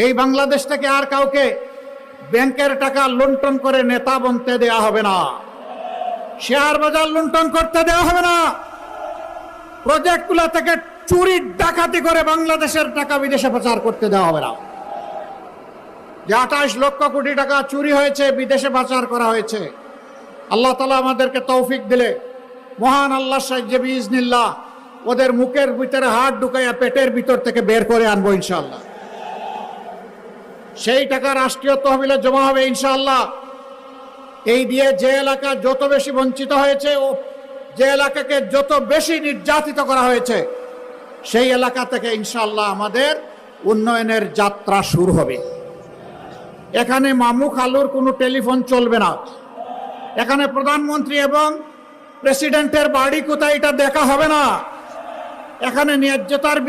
এই বাংলাদেশ থেকে আর কাউকে ব্যাংকের টাকা লুণ্ঠন করে নেতা বনতে দেয়া হবে না, শেয়ার বাজার লুণ্ঠন করতে দেওয়া হবে না, প্রজেক্টগুলো থেকে চুরি ডাকাতি করে বাংলাদেশের টাকা বিদেশে পাচার করতে দেওয়া হবে না। যে 28 লক্ষ কোটি টাকা চুরি হয়েছে, বিদেশে পাচার করা হয়েছে, আল্লাহ তাআলা আমাদেরকে তৌফিক দিলে মহান আল্লাহ সাহায্যে বিইজনিল্লাহ ওদের মুখের ভিতরে হাত ঢুকাইয়া পেটের ভিতর থেকে বের করে আনবো ইনশাআল্লাহ। সেই টাকা রাষ্ট্রীয় তহবিলে জমা হবে ইনশাআল্লাহ। এই দিয়ে যে এলাকা যত বেশি বঞ্চিত হয়েছে ও যে এলাকাকে যত বেশি নির্যাতিত করা হয়েছে, সেই এলাকা থেকে ইনশাআল্লাহ আমাদের উন্নয়নের যাত্রা শুরু হবে। এখানে মামু খালুর কোনো টেলিফোন চলবে না, এখানে প্রধানমন্ত্রী এবং প্রেসিডেন্টের বাড়ি কোথায় এটা দেখা হবে না, এখানে ন্যায্যতার